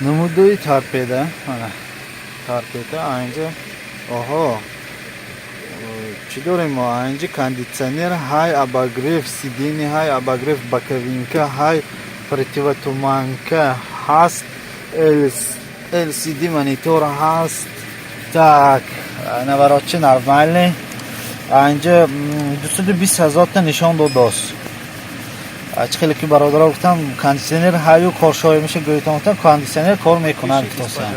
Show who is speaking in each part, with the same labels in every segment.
Speaker 1: Namudui торпеда. Mana торпеда aynı. Oho. Чӣ дорем мо? Анҷи кондитсионер, ҳай обогрев сидени, ҳай обогрев боковинка, ҳай противотуманка ҳаст, LCD монитор ҳаст. Так, наворотчи нормальный. Анҷа 220,000 та нишон додост. Хеле ки бародаро гуфтам кондитсионер ҳаю коршоӣ меша, гӯйтам гуфтам кондитсионер кор мекунад тосан.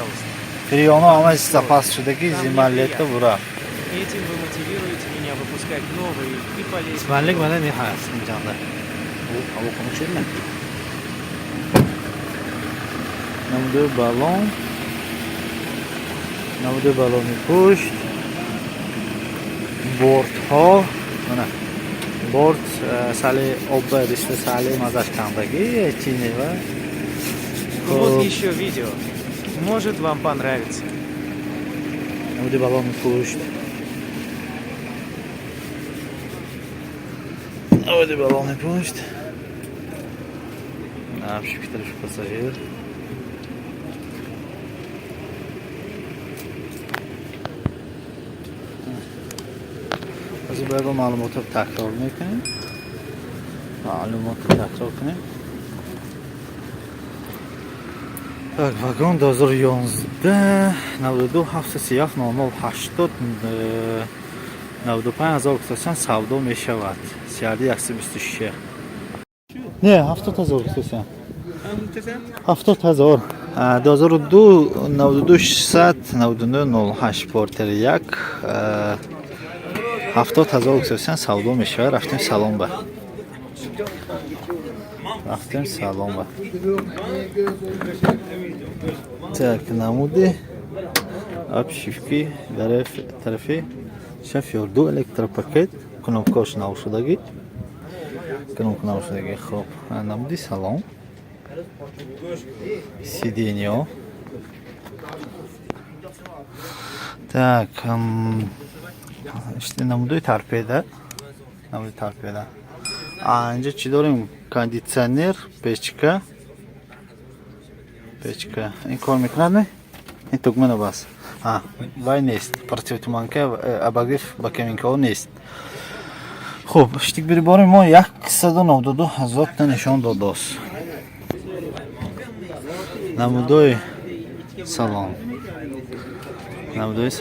Speaker 1: Приёно ҳама запас шудаги зималета бура.
Speaker 2: Этим вы мотивируете меня выпускать новые и полезные.
Speaker 1: Ispanlik mana ne has injanda. Bu havo konuşuyor. Namde balon. Namde baloni puşt. Bord ha. Mana. Bord sali obba işte sali mazashkandagi chini va.
Speaker 2: Вот еще видео. Может вам понравится.
Speaker 1: Namde baloni puşt. Namde baloni puşt. Nafş kitler şu pasajir. از باید معلومات رو تکرار میکنیم. معلومات رو تکرار کنیم. Так, вагон 2011 92 737 0080 95000 ксасан савдо мешавад. Сиарди 126. Не, 70000 ксасан. 70000. 2002 92 600 99 08 портер 1 70000 ксасан савдо мешавад. Рафтем салон ба. Рафтем салон ба. Так, намуди обшивки тарафи шофёр ду электропакет кнопкаш навшудаги кнопка навшудаги хоб намуди салон сиденье. Так, işte намуди торпеда анҷа чӣ дорем? Кондитсионер, печка. این کار میکند نه؟ این تکمه بس. وای نیست. پرتیوتومانکه اباگریف با کمینکه ها نیست. خب اشتیک بری باریم ما 192,000 تا نشان داداست. نمودوی سلام. نمودوی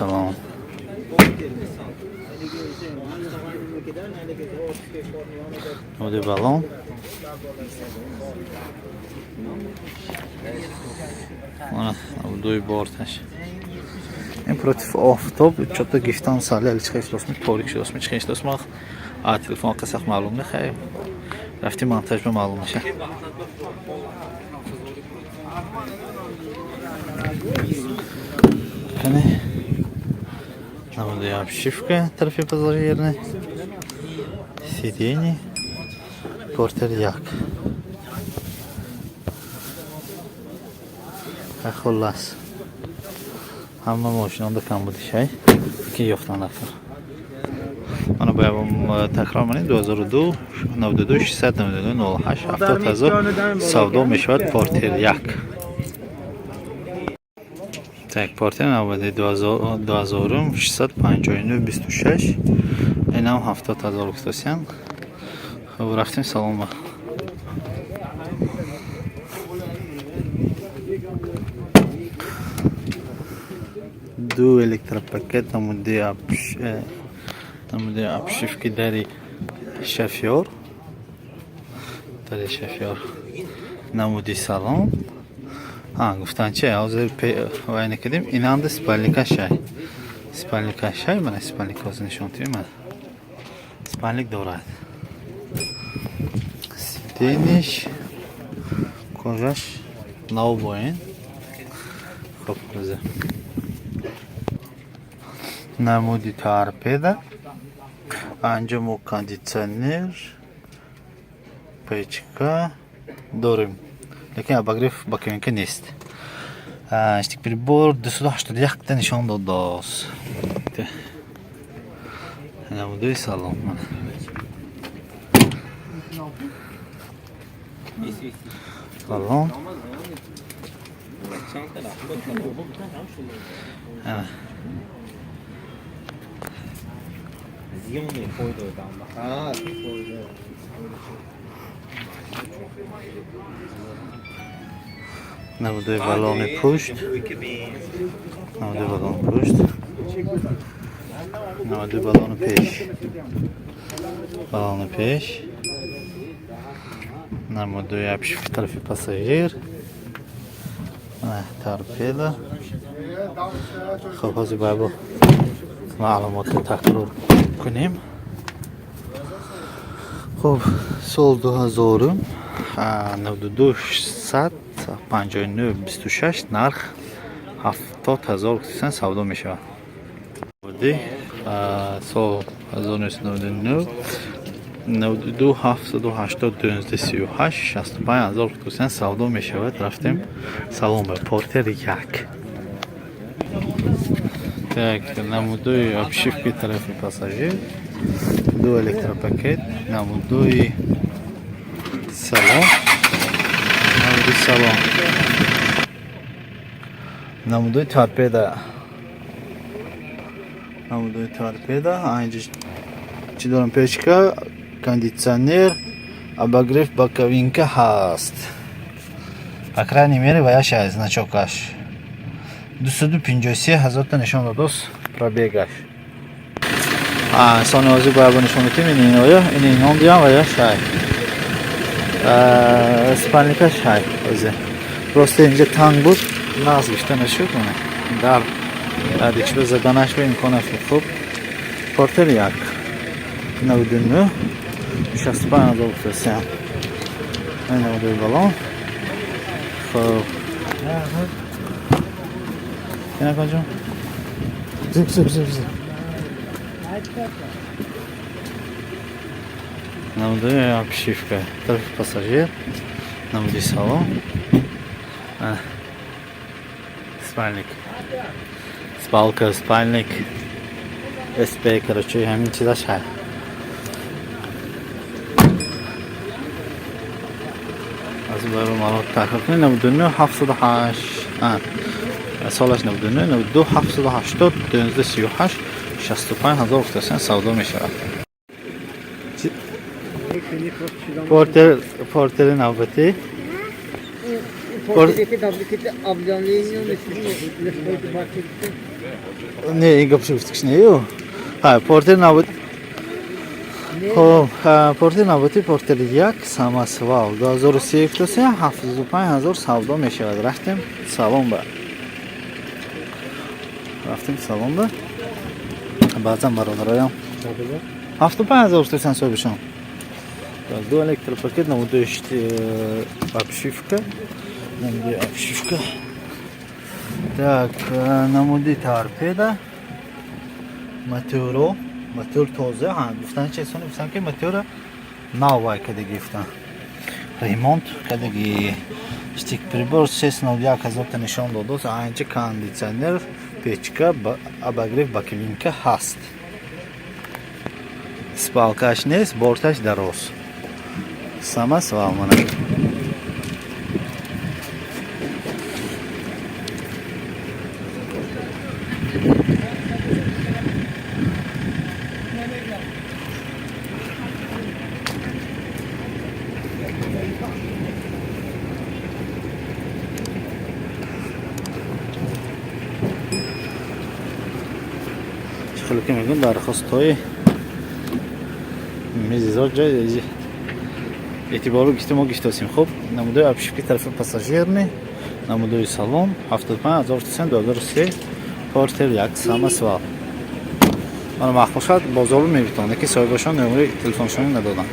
Speaker 1: بالون. Duy bortash. این против آفتاب چطور گیفتان ساله چخیش دوست می تاریک شد می چخیش دوست ما تلفن قصه معلوم نخیر رفتی مونتاژ به معلوم میشه. کنه نموده обшивка طرفی пассажирной сиденье портер 1. خلاص همه ماشینان دو کم بودی شای که یافتن نفر منو باید تکرار منید 2002 92 600 92 08 70000 سودا میشود پارتر 1. تک پارتر نبوده 2000 659 26 این هم 70000 اکتاسیان. خب رفتیم سلام با دو электропакет намуди обшивки дари шофёр намуди салон. гуфтан чи ҳозир вай накардем инанда спальника шай мана спальник ҳозир нишон тием мана спальник дорад сидениш кожаш нав боин. хоб ҳозир намуди торпеда анҷому кондитсионер печка дорем лекин обогрев ба кабинка нест. штик прибор 281 та нишон додааст. намудии салон салон Evet. Navduy baloni pusht. Navduy baloni pusht. Navduy baloni pesh. Baloni pesh. Navduy apshif tarafi pasajer. Torpeda. خب hozir bu ma'lumotni takror کنیم. خب سال 2000 92659 نرخ 70000 تومان سودا می شود. سال 1999 92780 65000 تومان سودا می شود. رفتیم سالن به پورتر یک. Так, намудуй обшивки тарифи пассажир, до электропакет, намудуй салон, намудуй торпеда, aynı چی دارم печка, кондиционер, обогрев боковинка هست. По крайней мере, воящая значок аж. 253,000 تا نشان داد پرابیگش. سانوازی باید نشان بدیم این آیا این نام دیام و یا شای. اسپانیکا شای بازه. راسته اینجا تنگ بود ناز گشته نشد کنه. در دیگه به زدنش به امکانه خوب. پورتر یک. 99 65,000 تومان. این نمودوی بالون. خب. Yine kocam. Güzel. Намудуй обшивка. Тариф пассажир. Намудуй салон. Спальник. Спалка, спальник. СП, короче, همین چیزاش هست. از برای مالات تحقیق کنیم. نمودوی 708. سالش 92 780 238 65000 تومان سودا می شود. پورتر نوبتی نه این گپ شفتش نه پورتر نوبتی خب پورتر نوبتی پورتر یک ساماسوال 2003 تومان 75000 سودا می شود. رفتیم سالن با بعضا برادرایم 75000 تومان صاحبشان. دو электропакет намудуй обшивка. Так, намудуй торпеда. мотор тоза. گفتن چه سونه گفتن که мотор новый когда گفتن. ремонт когда штик прибор 601 нишон дод. Aynı кондиционер, печка, обогрев боковинка هست. Спалкаш нест, борташ дароз. Сама свалмана. خیلی که میگن درخواست های میزیزار جای اعتبارو گشته ما گشتاسیم. خب نمودوی обшивки طرف پاساژیر نمودوی سالن 75000 تومان 2003 پورتر یک ساماسوال. من مخفوشات بازارو میبینم که صاحبشان نمره تلفنشون ندادن.